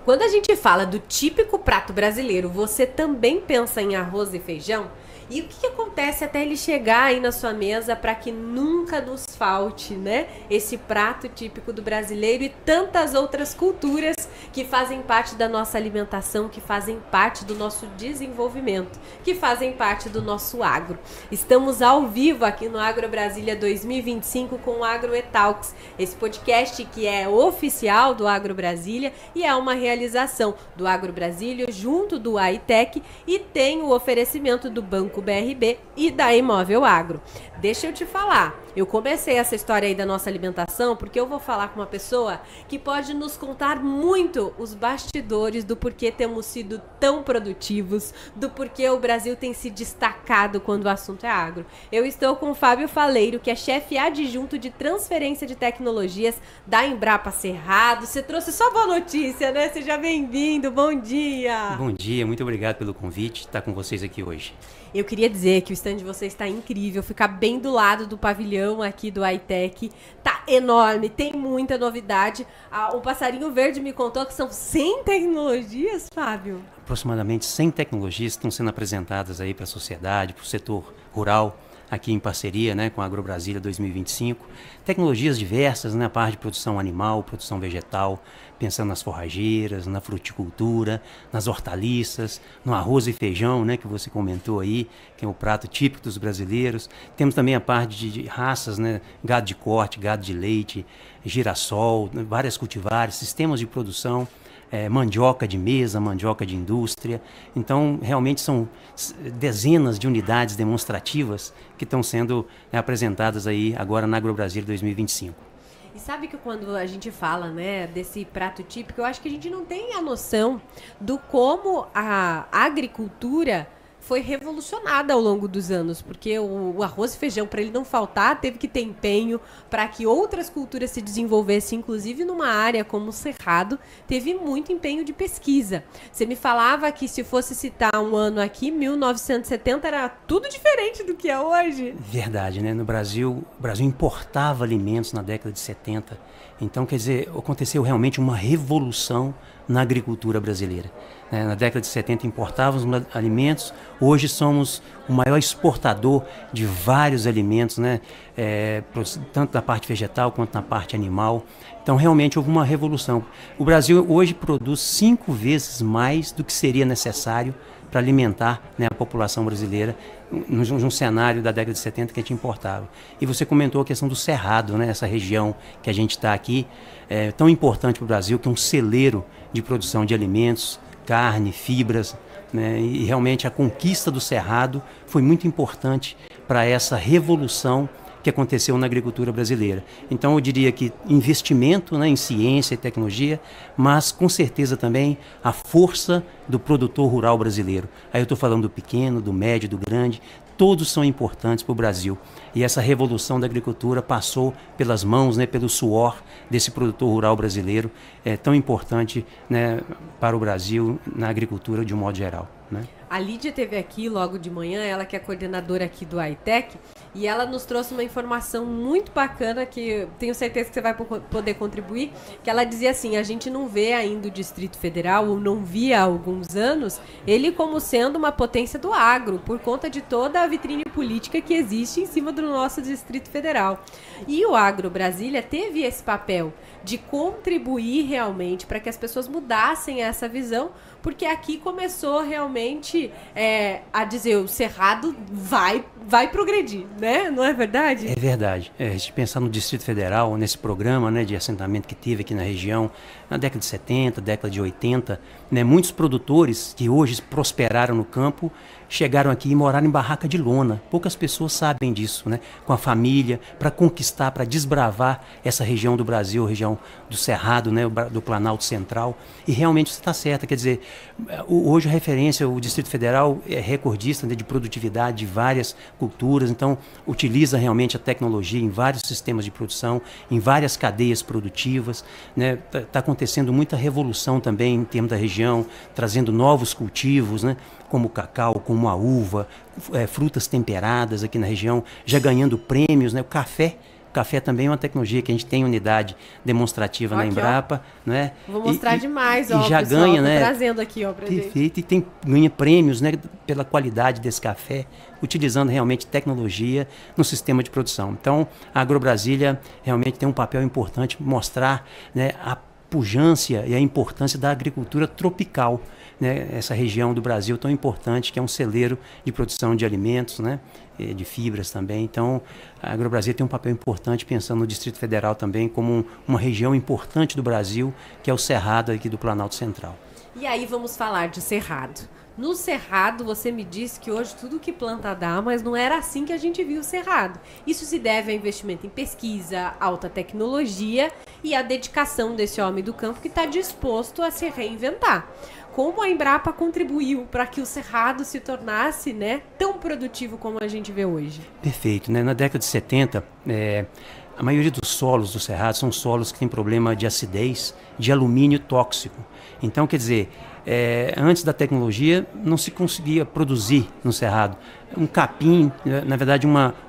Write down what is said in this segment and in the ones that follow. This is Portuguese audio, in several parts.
Quando a gente fala do típico prato brasileiro, você também pensa em arroz e feijão? E o que acontece até ele chegar aí na sua mesa para que nunca nos falte, né? Esse prato típico do brasileiro e tantas outras culturas que fazem parte da nossa alimentação, que fazem parte do nosso desenvolvimento, que fazem parte do nosso agro. Estamos ao vivo aqui no Agro Brasília 2025 com o Agro E-Talks, esse podcast que é oficial do Agro Brasília e é uma realização do Agro Brasília junto do AITEC e tem o oferecimento do Banco BRB e da Imóvel Agro. Deixa eu te falar, eu comecei essa história aí da nossa alimentação porque eu vou falar com uma pessoa que pode nos contar muito os bastidores do porquê temos sido tão produtivos, do porquê o Brasil tem se destacado quando o assunto é agro. Eu estou com o Fábio Faleiro, que é chefe adjunto de transferência de tecnologias da Embrapa Cerrado. Você trouxe só boa notícia, né? Seja bem-vindo, bom dia! Bom dia, muito obrigado pelo convite, estar com vocês aqui hoje. Eu queria dizer que o stand de vocês está incrível, fica bem do lado do pavilhão aqui do AITEC, tá enorme, tem muita novidade. O Passarinho Verde me contou que são 100 tecnologias, Fábio. Aproximadamente 100 tecnologias estão sendo apresentadas aí para a sociedade, para o setor rural, aqui em parceria, né, com a Agro Brasília 2025. Tecnologias diversas, né, a parte de produção animal, produção vegetal, pensando nas forrageiras, na fruticultura, nas hortaliças, no arroz e feijão, né, que você comentou aí, que é o prato típico dos brasileiros. Temos também a parte de raças, né, gado de corte, gado de leite, girassol, né, várias cultivares, sistemas de produção, mandioca de mesa, mandioca de indústria. Então, realmente são dezenas de unidades demonstrativas que estão sendo apresentadas aí agora na Agro Brasília 2025. E sabe que quando a gente fala, né, desse prato típico, eu acho que a gente não tem a noção do como a agricultura foi revolucionada ao longo dos anos, porque o arroz e feijão, para ele não faltar, teve que ter empenho para que outras culturas se desenvolvessem, inclusive numa área como o Cerrado, teve muito empenho de pesquisa. Você me falava que se fosse citar um ano aqui, 1970 era tudo diferente do que é hoje. Verdade, né? No Brasil, o Brasil importava alimentos na década de 70, então, quer dizer, aconteceu realmente uma revolução na agricultura brasileira. Na década de 70 importávamos alimentos, hoje somos o maior exportador de vários alimentos, né? Tanto na parte vegetal quanto na parte animal. Então realmente houve uma revolução. O Brasil hoje produz 5 vezes mais do que seria necessário para alimentar, né, a população brasileira num cenário da década de 70 que a gente importava. E você comentou a questão do Cerrado, né, essa região que a gente está aqui, tão importante para o Brasil, que é um celeiro de produção de alimentos, carne, fibras, né, e realmente a conquista do Cerrado foi muito importante para essa revolução que aconteceu na agricultura brasileira. Então eu diria que investimento, né, em ciência e tecnologia, mas com certeza também a força do produtor rural brasileiro. Aí eu estou falando do pequeno, do médio, do grande, todos são importantes para o Brasil. E essa revolução da agricultura passou pelas mãos, né, pelo suor desse produtor rural brasileiro, tão importante, né, para o Brasil na agricultura de um modo geral, né? A Lídia esteve aqui logo de manhã, ela que é coordenadora aqui do AITEC, e ela nos trouxe uma informação muito bacana que tenho certeza que você vai poder contribuir, que ela dizia assim, a gente não vê ainda o Distrito Federal, ou não via há alguns anos, ele como sendo uma potência do agro, por conta de toda a vitrine política que existe em cima do nosso Distrito Federal. E o Agro Brasília teve esse papel de contribuir realmente para que as pessoas mudassem essa visão, porque aqui começou realmente a dizer, o Cerrado vai progredir, né? Não é verdade? É verdade. A gente pensar no Distrito Federal, nesse programa, né, de assentamento que teve aqui na região, na década de 70, década de 80, né, muitos produtores que hoje prosperaram no campo chegaram aqui e moraram em barraca de lona. Poucas pessoas sabem disso, né? Com a família, para conquistar, para desbravar essa região do Brasil, região do Cerrado, né, do Planalto Central. E realmente você está certa, quer dizer, hoje a referência, o Distrito Federal é recordista, né, de produtividade de várias culturas, então utiliza realmente a tecnologia em vários sistemas de produção, em várias cadeias produtivas, né? Tá acontecendo muita revolução também em termos da região, trazendo novos cultivos, né, como o cacau, como a uva, frutas temperadas aqui na região, já ganhando prêmios, né? O café café também é uma tecnologia que a gente tem unidade demonstrativa na Embrapa, né? Vou mostrar demais, ó, e já pessoal, ganha, né? Trazendo aqui, ó, pra perfeito, gente. E ganha prêmios, né, pela qualidade desse café, utilizando realmente tecnologia no sistema de produção. Então, a AgroBrasília realmente tem um papel importante, mostrar, né, a pujança e a importância da agricultura tropical, né, essa região do Brasil tão importante, que é um celeiro de produção de alimentos, né, de fibras também. Então, a AgroBrasília tem um papel importante, pensando no Distrito Federal também como uma região importante do Brasil, que é o Cerrado aqui do Planalto Central. E aí vamos falar de Cerrado. No Cerrado, você me disse que hoje tudo que planta dá, mas não era assim que a gente viu o Cerrado. Isso se deve ao investimento em pesquisa, alta tecnologia e a dedicação desse homem do campo que está disposto a se reinventar. Como a Embrapa contribuiu para que o Cerrado se tornasse, né, tão produtivo como a gente vê hoje? Perfeito, né? Na década de 70, a maioria dos solos do Cerrado são solos que têm problema de acidez, de alumínio tóxico. Então, quer dizer, antes da tecnologia não se conseguia produzir no Cerrado um capim, na verdade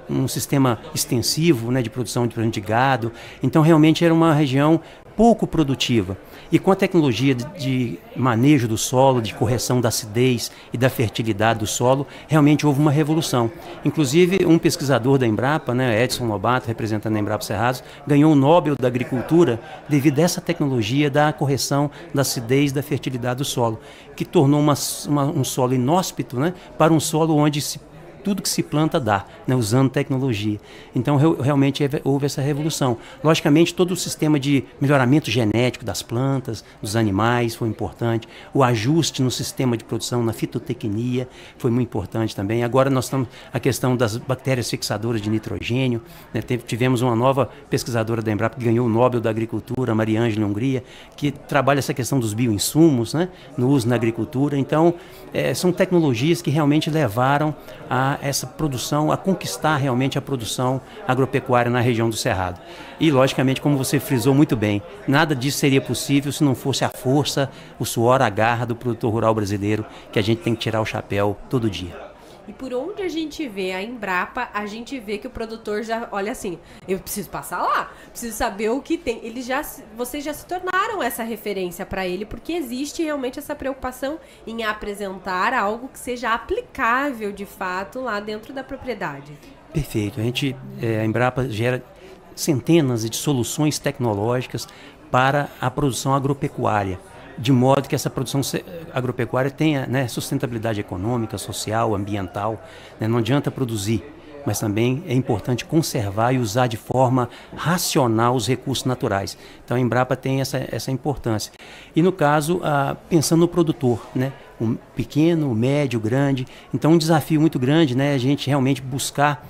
um sistema extensivo, né, de produção de gado. Então realmente era uma região pouco produtiva. E com a tecnologia de manejo do solo, de correção da acidez e da fertilidade do solo, realmente houve uma revolução. Inclusive, um pesquisador da Embrapa, né, Edson Lobato, representando a Embrapa Cerrados, ganhou o Nobel da Agricultura devido a essa tecnologia da correção da acidez e da fertilidade do solo, que tornou um solo inóspito, né, para um solo onde tudo que se planta dá, né, usando tecnologia. Então, realmente houve essa revolução. Logicamente, todo o sistema de melhoramento genético das plantas, dos animais, foi importante. O ajuste no sistema de produção, na fitotecnia, foi muito importante também. Agora nós estamos a questão das bactérias fixadoras de nitrogênio, né, tivemos uma nova pesquisadora da Embrapa que ganhou o Nobel da Agricultura, Mariângela Hungria, que trabalha essa questão dos bioinsumos, né, no uso na agricultura. Então, são tecnologias que realmente levaram a essa produção, a conquistar realmente a produção agropecuária na região do Cerrado. E, logicamente, como você frisou muito bem, nada disso seria possível se não fosse a força, o suor, a garra do produtor rural brasileiro, que a gente tem que tirar o chapéu todo dia. E por onde a gente vê a Embrapa, a gente vê que o produtor já olha assim, eu preciso passar lá, preciso saber o que tem. Vocês já se tornaram essa referência para ele, porque existe realmente essa preocupação em apresentar algo que seja aplicável de fato lá dentro da propriedade. Perfeito. A Embrapa gera centenas de soluções tecnológicas para a produção agropecuária, de modo que essa produção agropecuária tenha, né, sustentabilidade econômica, social, ambiental, né? Não adianta produzir, mas também é importante conservar e usar de forma racional os recursos naturais. Então a Embrapa tem essa importância. E no caso, pensando no produtor, né? O pequeno, o médio, o grande. Então um desafio muito grande, né, a gente realmente buscar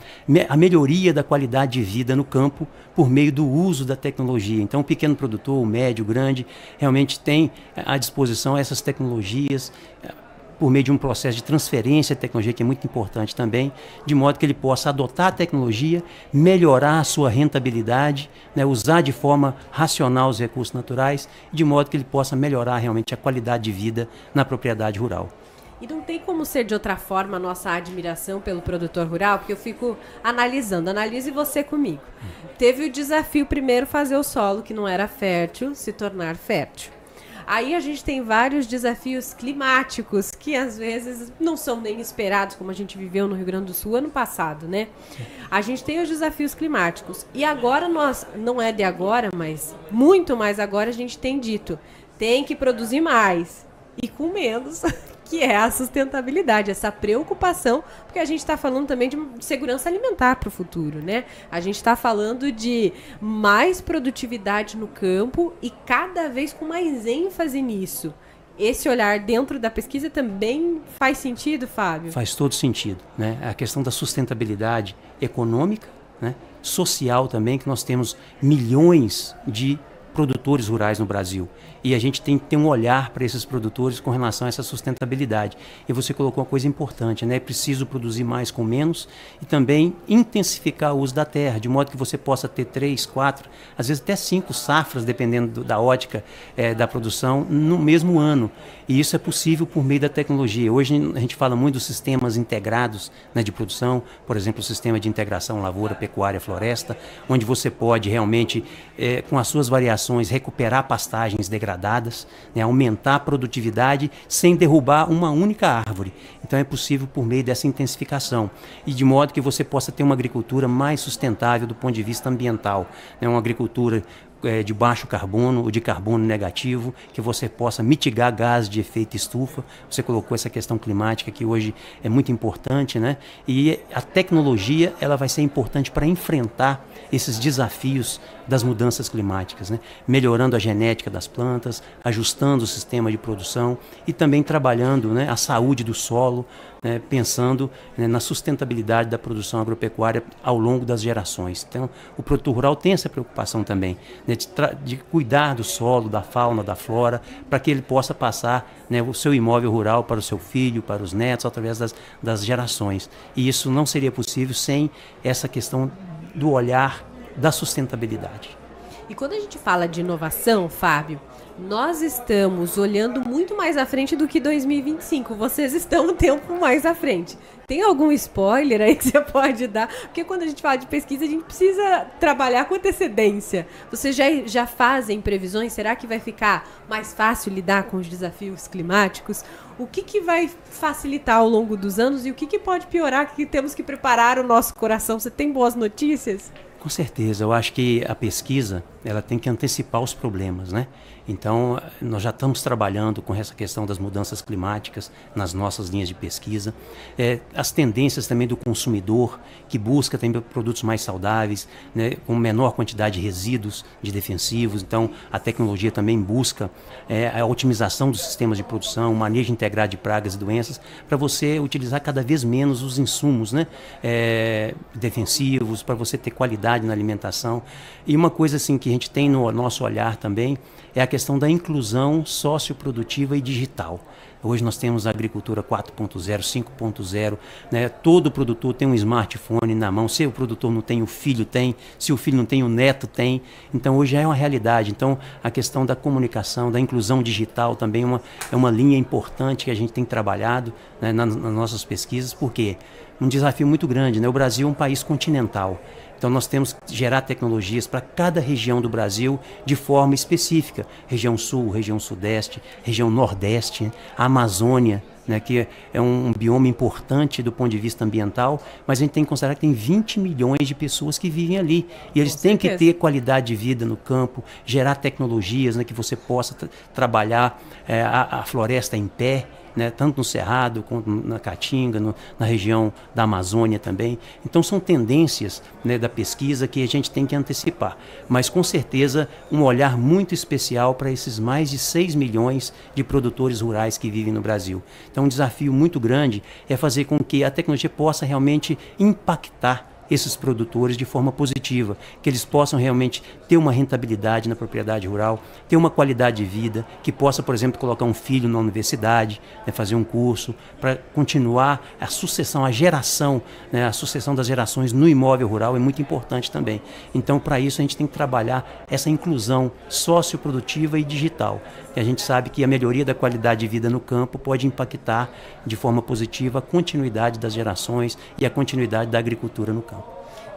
a melhoria da qualidade de vida no campo por meio do uso da tecnologia. Então o pequeno produtor, o médio, o grande, realmente tem à disposição essas tecnologias por meio de um processo de transferência de tecnologia que é muito importante também, de modo que ele possa adotar a tecnologia, melhorar a sua rentabilidade, né, usar de forma racional os recursos naturais, de modo que ele possa melhorar realmente a qualidade de vida na propriedade rural. E não tem como ser de outra forma a nossa admiração pelo produtor rural, porque eu fico analisando, analise você comigo. Teve o desafio primeiro fazer o solo que não era fértil se tornar fértil. Aí a gente tem vários desafios climáticos que às vezes não são nem esperados, como a gente viveu no Rio Grande do Sul ano passado, né? A gente tem os desafios climáticos. E agora não é de agora, mas muito mais agora a gente tem dito, tem que produzir mais e com menos, que é a sustentabilidade, essa preocupação, porque a gente está falando também de segurança alimentar para o futuro, né? A gente está falando de mais produtividade no campo e cada vez com mais ênfase nisso. Esse olhar dentro da pesquisa também faz sentido, Fábio? Faz todo sentido, né? A questão da sustentabilidade econômica, né? Social também, que nós temos milhões de produtores produtores rurais no Brasil. E a gente tem que ter um olhar para esses produtores com relação a essa sustentabilidade. E você colocou uma coisa importante, né? É preciso produzir mais com menos e também intensificar o uso da terra, de modo que você possa ter 3, 4, às vezes até 5 safras, dependendo da ótica da produção, no mesmo ano. E isso é possível por meio da tecnologia. Hoje a gente fala muito dos sistemas integrados, né, de produção, por exemplo, o sistema de integração lavoura, pecuária, floresta, onde você pode realmente, com as suas variações, recuperar pastagens degradadas, né, aumentar a produtividade sem derrubar uma única árvore. Então é possível por meio dessa intensificação e de modo que você possa ter uma agricultura mais sustentável do ponto de vista ambiental, né, uma agricultura de baixo carbono ou de carbono negativo, que você possa mitigar gases de efeito estufa. Você colocou essa questão climática que hoje é muito importante, né? E a tecnologia ela vai ser importante para enfrentar esses desafios das mudanças climáticas, né? Melhorando a genética das plantas, ajustando o sistema de produção e também trabalhando, né, a saúde do solo, né, pensando, né, na sustentabilidade da produção agropecuária ao longo das gerações. Então, o produtor rural tem essa preocupação também, né, de cuidar do solo, da fauna, da flora, para que ele possa passar, né, o seu imóvel rural para o seu filho, para os netos, através das gerações. E isso não seria possível sem essa questão do olhar da sustentabilidade. E quando a gente fala de inovação, Fábio, nós estamos olhando muito mais à frente do que 2025. Vocês estão um tempo mais à frente. Tem algum spoiler aí que você pode dar? Porque quando a gente fala de pesquisa, a gente precisa trabalhar com antecedência. Vocês já fazem previsões? Será que vai ficar mais fácil lidar com os desafios climáticos? O que vai facilitar ao longo dos anos e o que pode piorar, que temos que preparar o nosso coração? Você tem boas notícias? Com certeza, eu acho que a pesquisa ela tem que antecipar os problemas, né? Então, nós já estamos trabalhando com essa questão das mudanças climáticas nas nossas linhas de pesquisa. As tendências também do consumidor, que busca também produtos mais saudáveis, né, com menor quantidade de resíduos, de defensivos. Então, a tecnologia também busca a otimização dos sistemas de produção, o manejo integrado de pragas e doenças, para você utilizar cada vez menos os insumos, né, defensivos, para você ter qualidade na alimentação. E uma coisa assim que a gente tem no nosso olhar também é a questão da inclusão socioprodutiva e digital. Hoje nós temos a agricultura 4.0, 5.0, né? Todo produtor tem um smartphone na mão. Se o produtor não tem, o filho tem. Se o filho não tem, o neto tem. Então hoje é uma realidade. Então a questão da comunicação, da inclusão digital também é uma linha importante que a gente tem trabalhado, né, nas nossas pesquisas, porque um desafio muito grande, né? O Brasil é um país continental. Então nós temos que gerar tecnologias para cada região do Brasil de forma específica. Região Sul, região Sudeste, região Nordeste, né? A Amazônia, né, que é um bioma importante do ponto de vista ambiental, mas a gente tem que considerar que tem 20 milhões de pessoas que vivem ali. E eles têm que ter qualidade de vida no campo, gerar tecnologias, né, que você possa trabalhar a floresta em pé, né, tanto no Cerrado quanto na Caatinga, na região da Amazônia também. Então são tendências, né, da pesquisa que a gente tem que antecipar, mas com certeza um olhar muito especial para esses mais de 6 milhões de produtores rurais que vivem no Brasil. Então um desafio muito grande é fazer com que a tecnologia possa realmente impactar esses produtores de forma positiva, que eles possam realmente ter uma rentabilidade na propriedade rural, ter uma qualidade de vida, que possa, por exemplo, colocar um filho na universidade, né, fazer um curso, para continuar a sucessão, a geração, né, a sucessão das gerações no imóvel rural é muito importante também. Então, para isso, a gente tem que trabalhar essa inclusão socioprodutiva e digital. E a gente sabe que a melhoria da qualidade de vida no campo pode impactar de forma positiva a continuidade das gerações e a continuidade da agricultura no campo.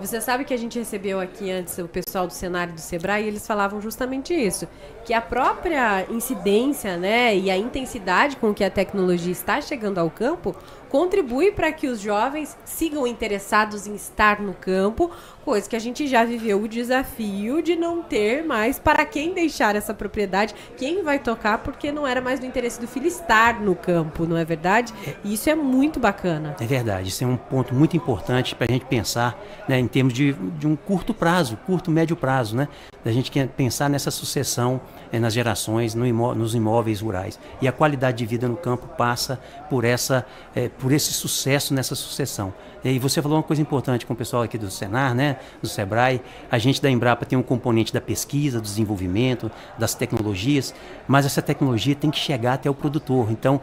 Você sabe que a gente recebeu aqui antes o pessoal do Senar e do Sebrae e eles falavam justamente isso, que a própria incidência, né, e a intensidade com que a tecnologia está chegando ao campo contribui para que os jovens sigam interessados em estar no campo, coisa que a gente já viveu o desafio de não ter mais para quem deixar essa propriedade, quem vai tocar, porque não era mais do interesse do filho estar no campo, não é verdade? E isso é muito bacana. É verdade, isso é um ponto muito importante para a gente pensar, né, em termos de um curto prazo, curto, médio prazo, né? A gente quer pensar nessa sucessão nas gerações, nos imóveis rurais. E a qualidade de vida no campo passa por esse sucesso nessa sucessão. E você falou uma coisa importante com o pessoal aqui do Senar, né, do Sebrae. A gente da Embrapa tem um componente da pesquisa, do desenvolvimento, das tecnologias, mas essa tecnologia tem que chegar até o produtor. Então,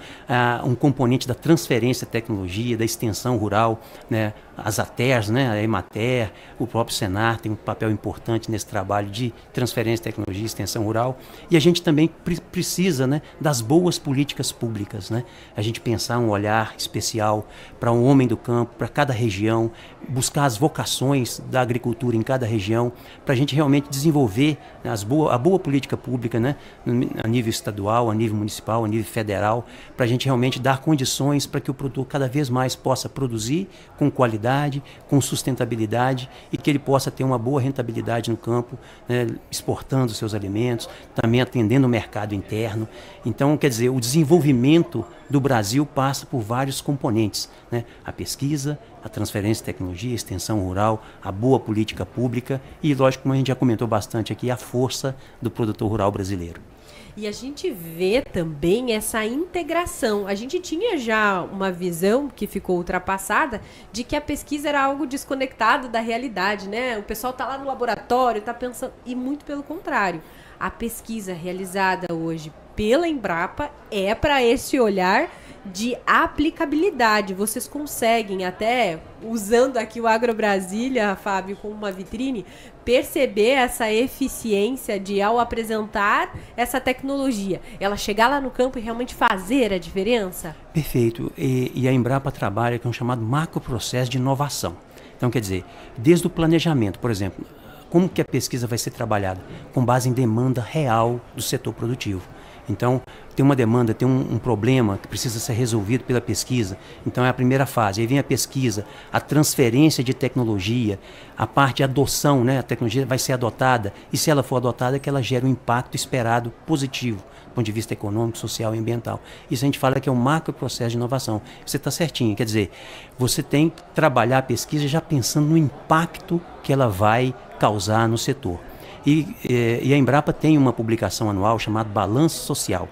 um componente da transferência de tecnologia, da extensão rural, né, as ATERs, né, a Emater, o próprio Senar tem um papel importante nesse trabalho de transferência de tecnologia e extensão rural. E a gente também precisa, né, das boas políticas públicas, né? A gente pensar um olhar especial para um homem do campo, para cada região, buscar as vocações da agricultura em cada região, para a gente realmente desenvolver a boa política pública, né, a nível estadual, a nível municipal, a nível federal, para a gente realmente dar condições para que o produtor cada vez mais possa produzir com qualidade, com sustentabilidade e que ele possa ter uma boa rentabilidade no campo, né, exportando seus alimentos, também atendendo o mercado interno. Então, quer dizer, o desenvolvimento do Brasil passa por vários componentes, né? A pesquisa, a transferência de tecnologia, a extensão rural, a boa política pública e, lógico, como a gente já comentou bastante aqui, a força do produtor rural brasileiro. E a gente vê também essa integração. A gente tinha já uma visão que ficou ultrapassada de que a pesquisa era algo desconectado da realidade, né? O pessoal está lá no laboratório, está pensando... E muito pelo contrário. A pesquisa realizada hoje pela Embrapa é para esse olhar de aplicabilidade. Vocês conseguem até, usando aqui o AgroBrasília, Fábio, como uma vitrine, perceber essa eficiência de, ao apresentar essa tecnologia, ela chegar lá no campo e realmente fazer a diferença? Perfeito. E a Embrapa trabalha com o chamado macroprocesso de inovação. Então, quer dizer, desde o planejamento, por exemplo, como que a pesquisa vai ser trabalhada? Com base em demanda real do setor produtivo. Então, tem uma demanda, tem um problema que precisa ser resolvido pela pesquisa. Então, é a primeira fase. Aí vem a pesquisa, a transferência de tecnologia, a parte de adoção, né? A tecnologia vai ser adotada e, se ela for adotada, que ela gera um impacto esperado positivo, do ponto de vista econômico, social e ambiental. Isso a gente fala que é um macro processo de inovação. Você está certinho, quer dizer, você tem que trabalhar a pesquisa já pensando no impacto que ela vai causar no setor. E a Embrapa tem uma publicação anual chamada Balanço Social.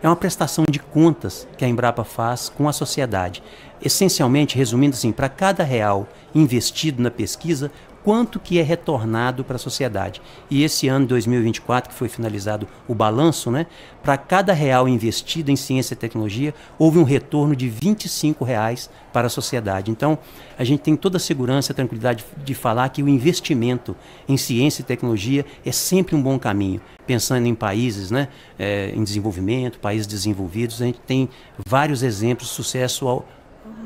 É uma prestação de contas que a Embrapa faz com a sociedade. Essencialmente, resumindo assim, para cada real investido na pesquisa, quanto que é retornado para a sociedade. E esse ano, 2024, que foi finalizado o balanço, né, para cada real investido em ciência e tecnologia, houve um retorno de R$25 para a sociedade. Então, a gente tem toda a segurança e a tranquilidade de falar que o investimento em ciência e tecnologia é sempre um bom caminho. Pensando em países, né, em desenvolvimento, países desenvolvidos, a gente tem vários exemplos de sucesso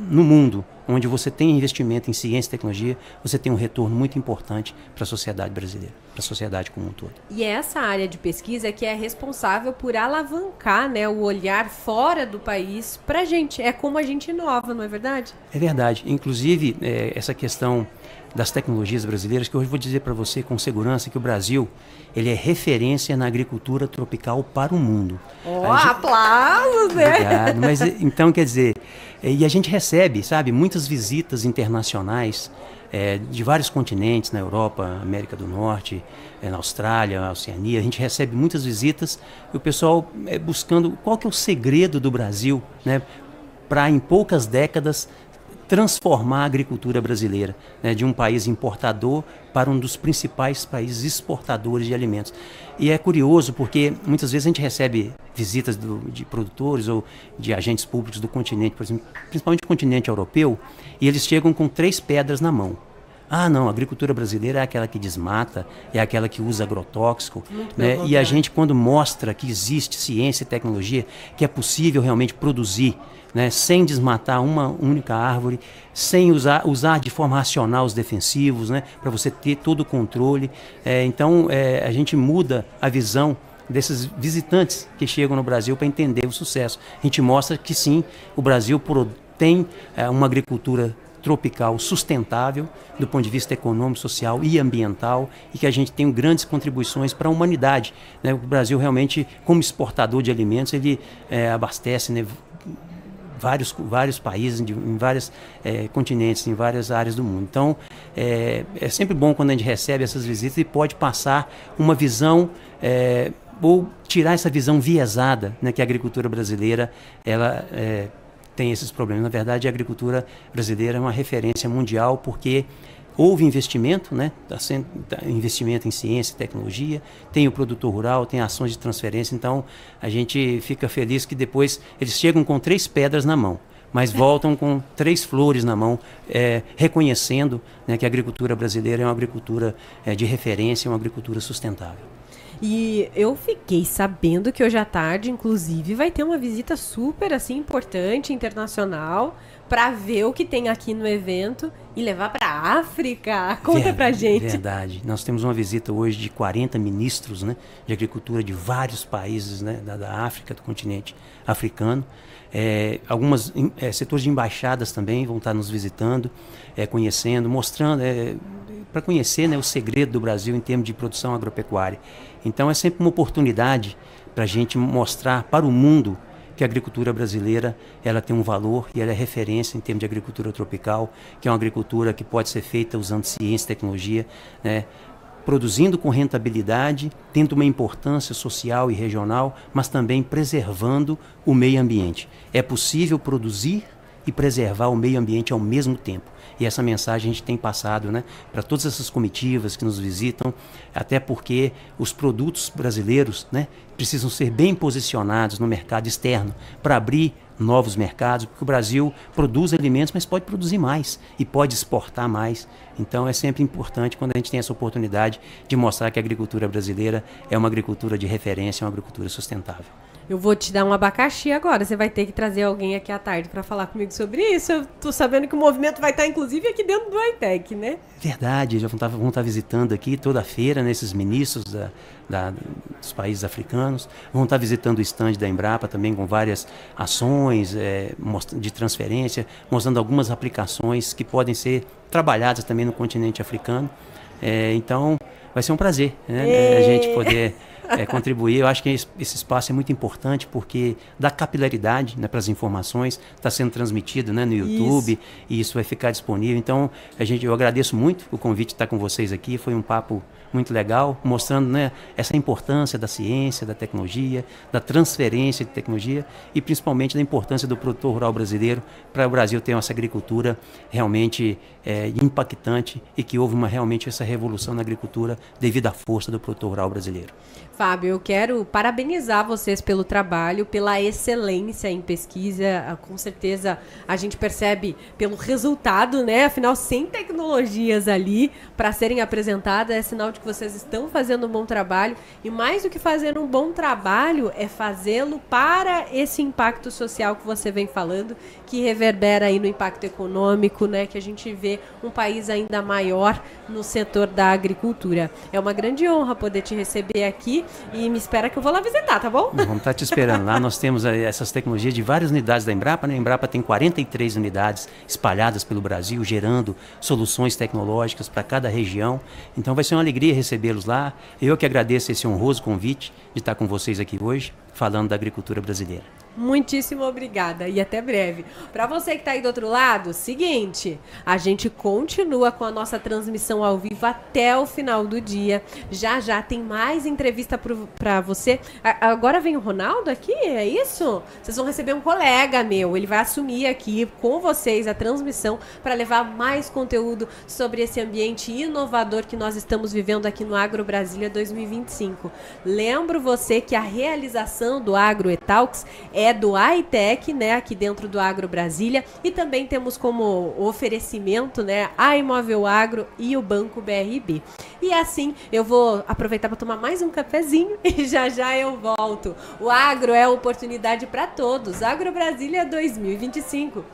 no mundo, onde você tem investimento em ciência e tecnologia, você tem um retorno muito importante para a sociedade brasileira, para a sociedade como um todo. E é essa área de pesquisa que é responsável por alavancar, né, o olhar fora do país para a gente. É como a gente inova, não é verdade? É verdade. Inclusive, essa questão das tecnologias brasileiras, que hoje eu vou dizer para você com segurança que o Brasil ele é referência na agricultura tropical para o mundo. Aplausos, né? Obrigado. Mas, então, quer dizer, e a gente recebe, sabe, muitas visitas internacionais de vários continentes, na Europa, América do Norte, na Austrália, Oceania. A gente recebe muitas visitas e o pessoal buscando qual que é o segredo do Brasil, né, para em poucas décadas transformar a agricultura brasileira, né, de um país importador para um dos principais países exportadores de alimentos. E é curioso porque muitas vezes a gente recebe visitas de produtores ou de agentes públicos do continente, por exemplo, principalmente do continente europeu, e eles chegam com 3 pedras na mão. Ah, não, a agricultura brasileira é aquela que desmata, é aquela que usa agrotóxico, né? E a gente, quando mostra que existe ciência e tecnologia, que é possível realmente produzir, né, sem desmatar uma única árvore, sem usar de forma racional os defensivos, né, para você ter todo o controle. Então, a gente muda a visão desses visitantes que chegam no Brasil para entender o sucesso. A gente mostra que sim, o Brasil tem uma agricultura tropical sustentável do ponto de vista econômico, social e ambiental e que a gente tem grandes contribuições para a humanidade, né? O Brasil realmente, como exportador de alimentos, ele abastece, né, vários países, em vários continentes, em várias áreas do mundo. Então, é sempre bom quando a gente recebe essas visitas e pode passar uma visão ou tirar essa visão viesada, né, que a agricultura brasileira ela tem esses problemas. Na verdade, a agricultura brasileira é uma referência mundial porque houve investimento, né? Investimento em ciência e tecnologia, tem o produtor rural, tem ações de transferência, então a gente fica feliz que depois eles chegam com 3 pedras na mão, mas voltam com 3 flores na mão, reconhecendo, né, que a agricultura brasileira é uma agricultura de referência, uma agricultura sustentável. E eu fiquei sabendo que hoje à tarde, inclusive, vai ter uma visita super assim importante, internacional, para ver o que tem aqui no evento e levar para a África. Conta pra gente. Verdade. Nós temos uma visita hoje de 40 ministros, né, de agricultura de vários países, né, da África, do continente africano. Alguns setores de embaixadas também vão estar nos visitando, conhecendo, mostrando, para conhecer, né, o segredo do Brasil em termos de produção agropecuária. Então é sempre uma oportunidade para a gente mostrar para o mundo que a agricultura brasileira ela tem um valor e ela é referência em termos de agricultura tropical, que é uma agricultura que pode ser feita usando ciência e tecnologia, né, produzindo com rentabilidade, tendo uma importância social e regional, mas também preservando o meio ambiente. É possível produzir e preservar o meio ambiente ao mesmo tempo. E essa mensagem a gente tem passado, né, para todas essas comitivas que nos visitam, até porque os produtos brasileiros, né, precisam ser bem posicionados no mercado externo para abrir novos mercados, porque o Brasil produz alimentos, mas pode produzir mais e pode exportar mais. Então é sempre importante quando a gente tem essa oportunidade de mostrar que a agricultura brasileira é uma agricultura de referência, uma agricultura sustentável. Eu vou te dar um abacaxi agora. Você vai ter que trazer alguém aqui à tarde para falar comigo sobre isso. Eu tô sabendo que o movimento vai estar, inclusive, aqui dentro do I-Tech, né? Verdade. Já vão estar visitando aqui toda a feira, né, esses ministros dos países africanos. Vão estar visitando o estande da Embrapa também com várias ações de transferência, mostrando algumas aplicações que podem ser trabalhadas também no continente africano. Então, vai ser um prazer, né, a gente poder contribuir. Eu acho que esse espaço é muito importante porque dá capilaridade, né, para as informações, está sendo transmitido, né, no YouTube, e isso vai ficar disponível. Então, eu agradeço muito o convite de estar com vocês aqui, foi um papo muito legal, mostrando, né, essa importância da ciência, da tecnologia, da transferência de tecnologia e principalmente da importância do produtor rural brasileiro para o Brasil ter essa agricultura realmente impactante e que houve realmente essa revolução na agricultura devido à força do produtor rural brasileiro. Fábio, eu quero parabenizar vocês pelo trabalho, pela excelência em pesquisa. Com certeza a gente percebe pelo resultado, né? Afinal, sem tecnologias ali para serem apresentadas, é sinal de que vocês estão fazendo um bom trabalho. E mais do que fazer um bom trabalho, é fazê-lo para esse impacto social que você vem falando, que reverbera aí no impacto econômico, né? Que a gente vê um país ainda maior no setor da agricultura. É uma grande honra poder te receber aqui. E me espera que eu vou lá visitar, tá bom? Vamos estar te esperando lá. Nós temos essas tecnologias de várias unidades da Embrapa, né? A Embrapa tem 43 unidades espalhadas pelo Brasil, gerando soluções tecnológicas para cada região. Então vai ser uma alegria recebê-los lá. Eu que agradeço esse honroso convite de estar com vocês aqui hoje, falando da agricultura brasileira. Muitíssimo obrigada e até breve. Para você que está aí do outro lado, seguinte, a gente continua com a nossa transmissão ao vivo até o final do dia. Já já tem mais entrevista para você. Agora vem o Ronaldo aqui, é isso? Vocês vão receber um colega meu, ele vai assumir aqui com vocês a transmissão para levar mais conteúdo sobre esse ambiente inovador que nós estamos vivendo aqui no Agro Brasília 2025. Lembro você que a realização do Agro Talks é do I-Tech, né, aqui dentro do Agro Brasília, e também temos como oferecimento, né, a Imóvel Agro e o Banco BRB. E assim, eu vou aproveitar para tomar mais um cafezinho e já já eu volto. O agro é oportunidade para todos. Agro Brasília 2025.